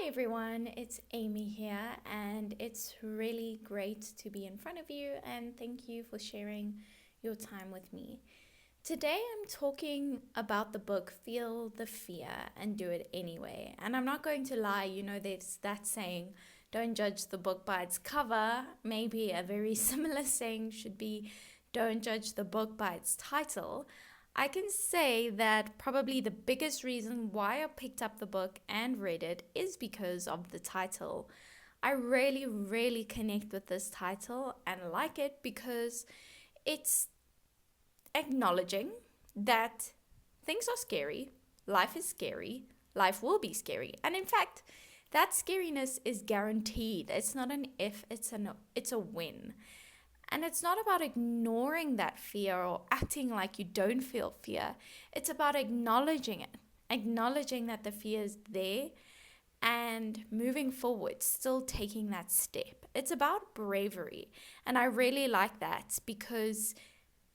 Hi everyone, it's Amy here, and it's really great to be in front of you. And thank you for sharing your time with me. Today I'm talking about the book Feel the Fear and Do It Anyway. And I'm not going to lie, there's that saying, don't judge the book by its cover. Maybe a very similar saying should be, don't judge the book by its title. I can say that probably the biggest reason why I picked up the book and read it is because of the title. I really, really connect with this title and like it because it's acknowledging that things are scary, life will be scary. And in fact, that scariness is guaranteed. It's not an if, it's a when. And it's not about ignoring that fear or acting like you don't feel fear. It's about acknowledging it, acknowledging that the fear is there and moving forward, still taking that step. It's about bravery. And I really like that because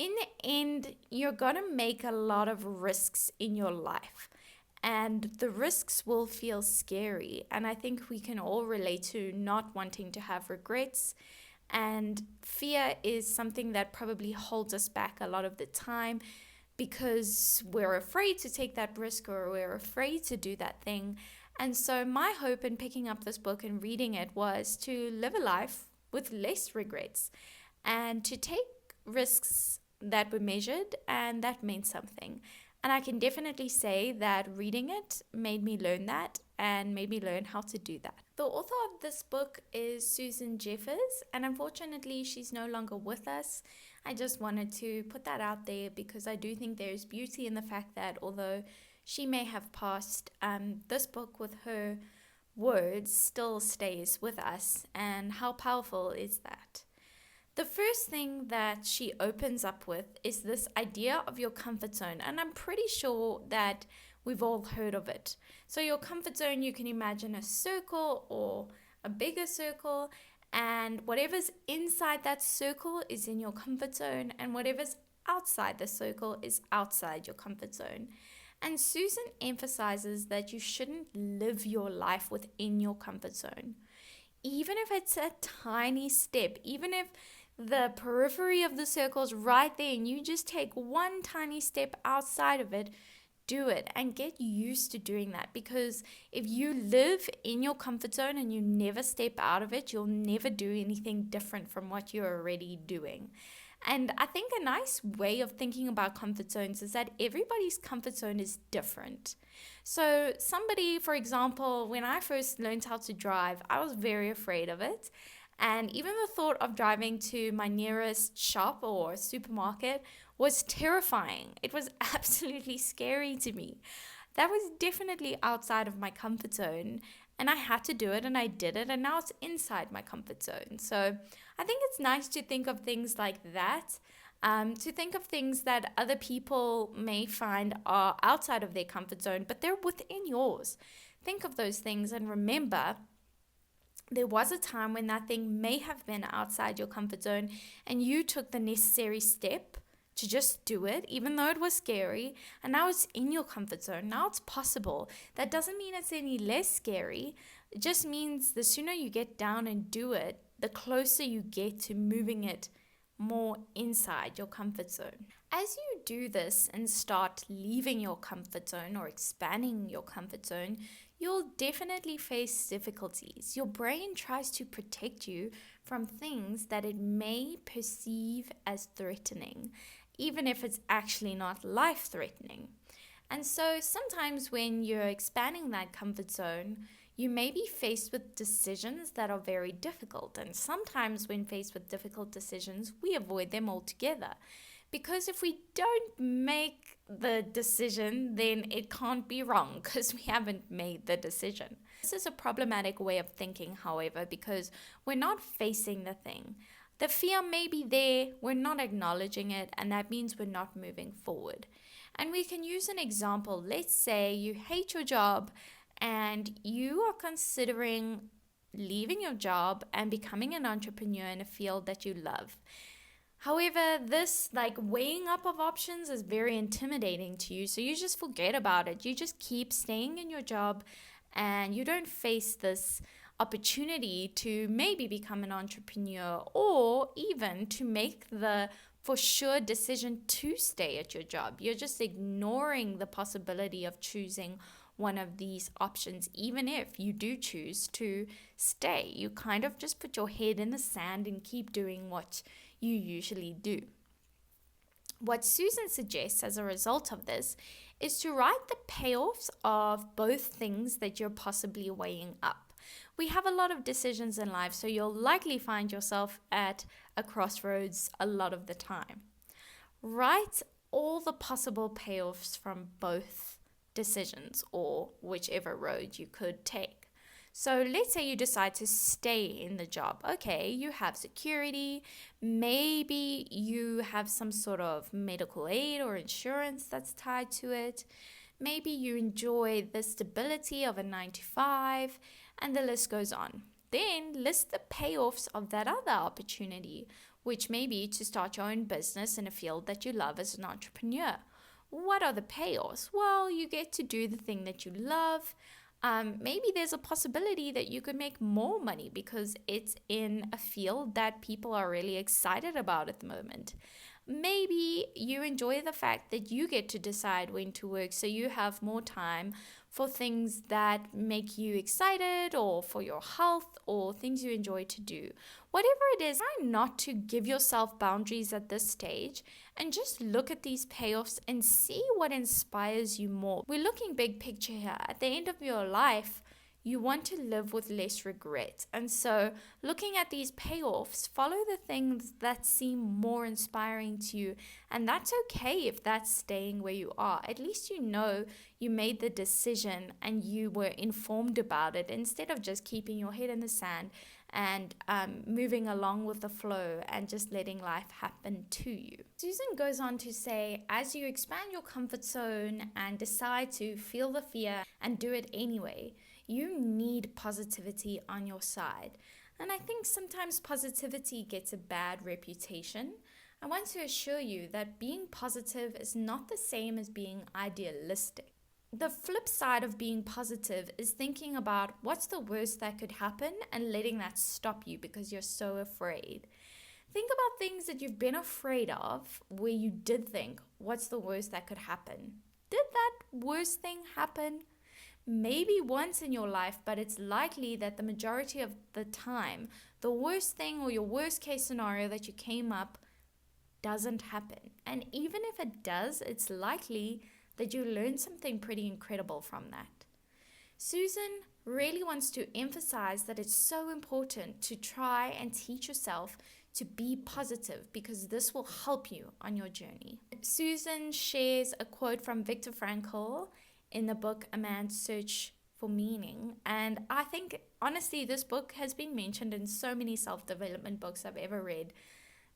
in the end, you're going to make a lot of risks in your life. And the risks will feel scary. And I think we can all relate to not wanting to have regrets. And fear is something that probably holds us back a lot of the time because we're afraid to take that risk or we're afraid to do that thing. And so my hope in picking up this book and reading it was to live a life with less regrets and to take risks that were measured and that meant something. And I can definitely say that reading it made me learn that and made me learn how to do that. The author of this book is Susan Jeffers, and unfortunately she's no longer with us. I just wanted to put that out there because I do think there's beauty in the fact that although she may have passed, this book with her words still stays with us. And how powerful is that? The first thing that she opens up with is this idea of your comfort zone. And I'm pretty sure that we've all heard of it. So your comfort zone, you can imagine a circle or a bigger circle. And whatever's inside that circle is in your comfort zone. And whatever's outside the circle is outside your comfort zone. And Susan emphasizes that you shouldn't live your life within your comfort zone. Even if it's a tiny step, even if the periphery of the circle is right there and you just take one tiny step outside of it, do it and get used to doing that. Because if you live in your comfort zone and you never step out of it, you'll never do anything different from what you're already doing. And I think a nice way of thinking about comfort zones is that everybody's comfort zone is different. So somebody, for example, when I first learned how to drive, I was very afraid of it. And even the thought of driving to my nearest shop or supermarket was terrifying. It was absolutely scary to me. That was definitely outside of my comfort zone. And I had to do it and I did it. And now it's inside my comfort zone. So I think it's nice to think of things like that. To think of things that other people may find are outside of their comfort zone, but they're within yours. Think of those things and remember there was a time when that thing may have been outside your comfort zone and you took the necessary step to just do it, even though it was scary, and now it's in your comfort zone. Now it's possible. That doesn't mean it's any less scary. It just means the sooner you get down and do it, the closer you get to moving it more inside your comfort zone. As you do this and start leaving your comfort zone or expanding your comfort zone, you'll definitely face difficulties. Your brain tries to protect you from things that it may perceive as threatening, even if it's actually not life-threatening. And so sometimes when you're expanding that comfort zone, you may be faced with decisions that are very difficult. And sometimes when faced with difficult decisions, we avoid them altogether. Because if we don't make the decision, then it can't be wrong because we haven't made the decision. This is a problematic way of thinking, however, because we're not facing the thing. The fear may be there, we're not acknowledging it, and that means we're not moving forward. And we can use an example. Let's say you hate your job and you are considering leaving your job and becoming an entrepreneur in a field that you love. However, this weighing up of options is very intimidating to you, so you just forget about it. You just keep staying in your job and you don't face this opportunity to maybe become an entrepreneur or even to make the for sure decision to stay at your job. You're just ignoring the possibility of choosing one of these options, even if you do choose to stay. You kind of just put your head in the sand and keep doing what you usually do. What Susan suggests as a result of this is to write the payoffs of both things that you're possibly weighing up. We have a lot of decisions in life, so you'll likely find yourself at a crossroads a lot of the time. Write all the possible payoffs from both decisions or whichever road you could take. So let's say you decide to stay in the job. Okay, you have security. Maybe you have some sort of medical aid or insurance that's tied to it. Maybe you enjoy the stability of a 9 to 5, and the list goes on. Then list the payoffs of that other opportunity, which may be to start your own business in a field that you love as an entrepreneur. What are the payoffs? Well, you get to do the thing that you love. Maybe there's a possibility that you could make more money because it's in a field that people are really excited about at the moment. Maybe you enjoy the fact that you get to decide when to work, so you have more time for things that make you excited or for your health or things you enjoy to do. Whatever it is, try not to give yourself boundaries at this stage and just look at these payoffs and see what inspires you more. We're looking big picture here. At the end of your life, you want to live with less regret. And so looking at these payoffs, follow the things that seem more inspiring to you. And that's okay if that's staying where you are. At least you know you made the decision and you were informed about it instead of just keeping your head in the sand and moving along with the flow and just letting life happen to you. Susan goes on to say, as you expand your comfort zone and decide to feel the fear and do it anyway, you need positivity on your side. And I think sometimes positivity gets a bad reputation. I want to assure you that being positive is not the same as being idealistic. The flip side of being positive is thinking about what's the worst that could happen and letting that stop you because you're so afraid. Think about things that you've been afraid of where you did think, what's the worst that could happen? Did that worst thing happen? Maybe once in your life, but it's likely that the majority of the time, the worst thing or your worst case scenario that you came up doesn't happen. And even if it does, it's likely that you learn something pretty incredible from that. Susan really wants to emphasize that it's so important to try and teach yourself to be positive because this will help you on your journey. Susan shares a quote from Viktor Frankl in the book A Man's Search for Meaning. And I think, honestly, this book has been mentioned in so many self-development books I've ever read.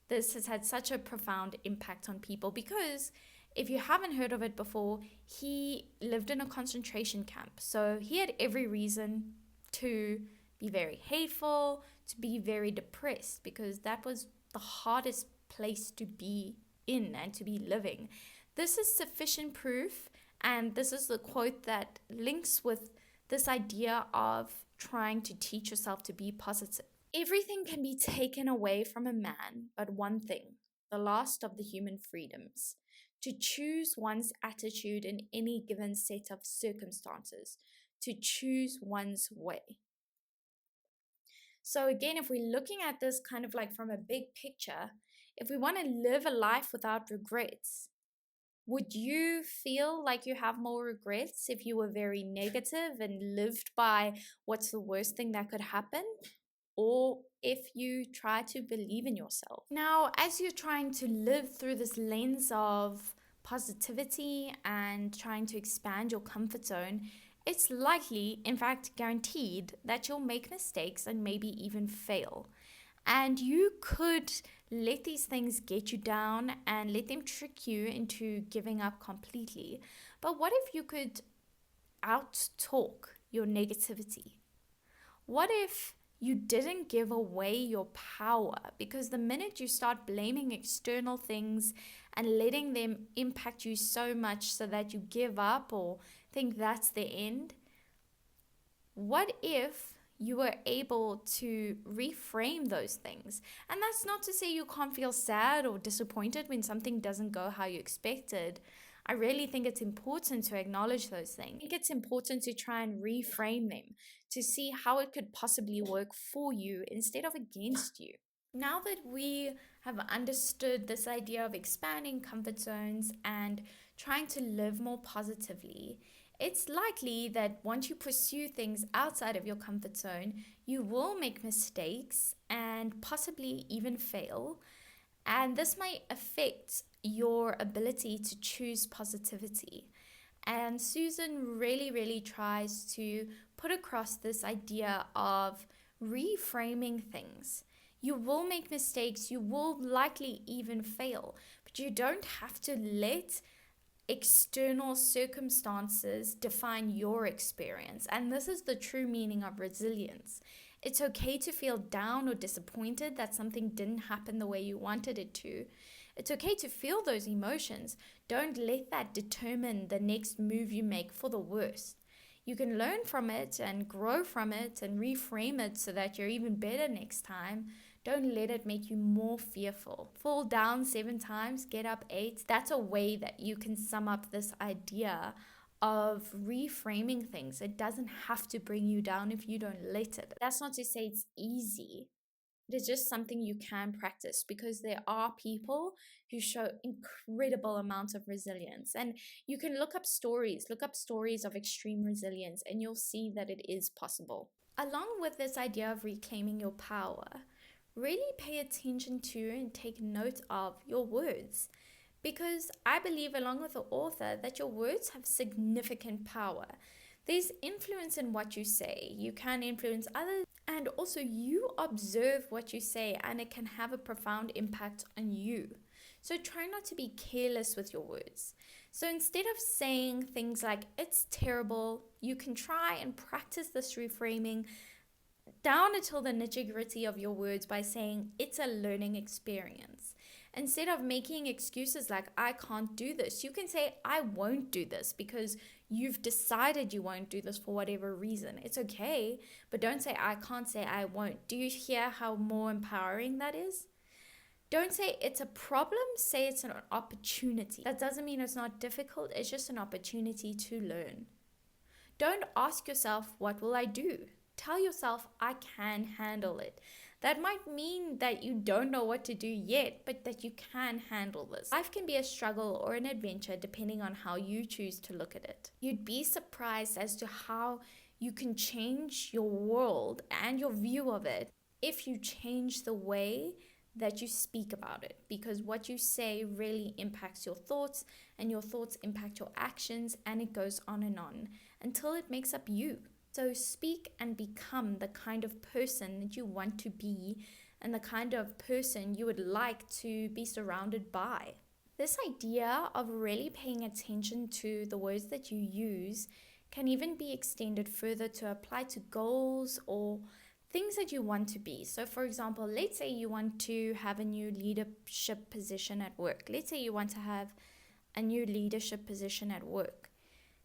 This has had such a profound impact on people because if you haven't heard of it before, he lived in a concentration camp. So he had every reason to be very hateful, to be very depressed, because that was the hardest place to be in and to be living. This is sufficient proof, and this is the quote that links with this idea of trying to teach yourself to be positive. Everything can be taken away from a man, but one thing, the last of the human freedoms, to choose one's attitude in any given set of circumstances, to choose one's way. So again, if we're looking at this kind of like from a big picture, if we want to live a life without regrets, would you feel like you have more regrets if you were very negative and lived by what's the worst thing that could happen? Or if you try to believe in yourself? Now, as you're trying to live through this lens of positivity and trying to expand your comfort zone, it's likely, in fact guaranteed, that you'll make mistakes and maybe even fail. And you could let these things get you down and let them trick you into giving up completely. But what if you could out-talk your negativity? What if you didn't give away your power? Because the minute you start blaming external things and letting them impact you so much so that you give up or think that's the end, What if you were able to reframe those things? And that's not to say you can't feel sad or disappointed when something doesn't go how you expected. I really think it's important to acknowledge those things. I think it's important to try and reframe them to see how it could possibly work for you instead of against you. Now that we have understood this idea of expanding comfort zones and trying to live more positively, it's likely that once you pursue things outside of your comfort zone, you will make mistakes and possibly even fail. And this might affect your ability to choose positivity. And Susan really, really tries to put across this idea of reframing things. You will make mistakes, you will likely even fail, but you don't have to let external circumstances define your experience. And this is the true meaning of resilience. It's okay to feel down or disappointed that something didn't happen the way you wanted it to. It's okay to feel those emotions. Don't let that determine the next move you make for the worst. You can learn from it and grow from it and reframe it so that you're even better next time. Don't let it make you more fearful. Fall down 7 times, get up 8. That's a way that you can sum up this idea of reframing things. It doesn't have to bring you down if you don't let it. That's not to say it's easy. It is just something you can practice because there are people who show incredible amounts of resilience. And you can look up stories of extreme resilience, and you'll see that it is possible. Along with this idea of reclaiming your power, really pay attention to and take note of your words. Because I believe, along with the author, that your words have significant power. There's influence in what you say. You can influence others, and also you observe what you say, and it can have a profound impact on you. So try not to be careless with your words. So instead of saying things like, it's terrible, you can try and practice this reframing down until the nitty-gritty of your words by saying, it's a learning experience. Instead of making excuses like, I can't do this, you can say, I won't do this, because you've decided you won't do this for whatever reason. It's okay, but don't say, I can't, say, I won't. Do you hear how more empowering that is? Don't say it's a problem, say it's an opportunity. That doesn't mean it's not difficult, it's just an opportunity to learn. Don't ask yourself, what will I do? Tell yourself, I can handle it. That might mean that you don't know what to do yet, but that you can handle this. Life can be a struggle or an adventure depending on how you choose to look at it. You'd be surprised as to how you can change your world and your view of it if you change the way that you speak about it, because what you say really impacts your thoughts, and your thoughts impact your actions, and it goes on until it makes up you. So speak and become the kind of person that you want to be and the kind of person you would like to be surrounded by. This idea of really paying attention to the words that you use can even be extended further to apply to goals or things that you want to be. So for example, let's say you want to have a new leadership position at work. Let's say you want to have a new leadership position at work.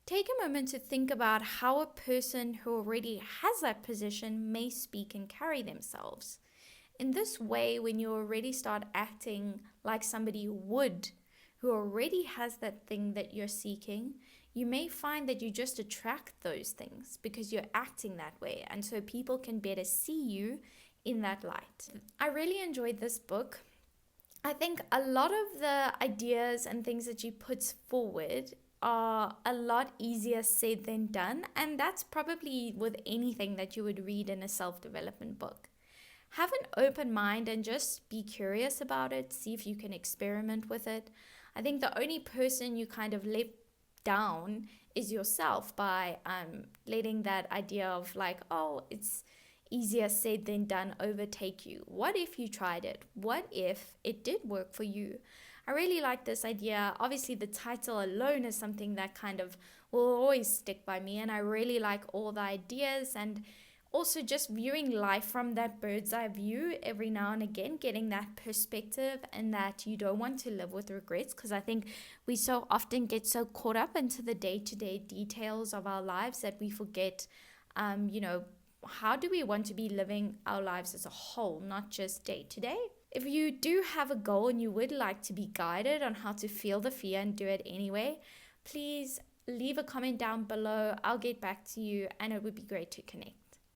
Take a moment to think about how a person who already has that position may speak and carry themselves. In this way, when you already start acting like somebody would, who already has that thing that you're seeking, you may find that you just attract those things because you're acting that way, and so people can better see you in that light. I really enjoyed this book. I think a lot of the ideas and things that she puts forward are a lot easier said than done, and that's probably with anything that you would read in a self-development book. Have an open mind and just be curious about it, see if you can experiment with it. I think the only person you kind of let down is yourself by letting that idea of like, oh, it's easier said than done overtake you. What if you tried it? What if it did work for you? I really like this idea. Obviously, the title alone is something that kind of will always stick by me, and I really like all the ideas, and also just viewing life from that bird's eye view every now and again, getting that perspective, and that you don't want to live with regrets, because I think we so often get so caught up into the day-to-day details of our lives that we forget how do we want to be living our lives as a whole, not just day to day? If you do have a goal and you would like to be guided on how to feel the fear and do it anyway, please leave a comment down below. I'll get back to you and it would be great to connect.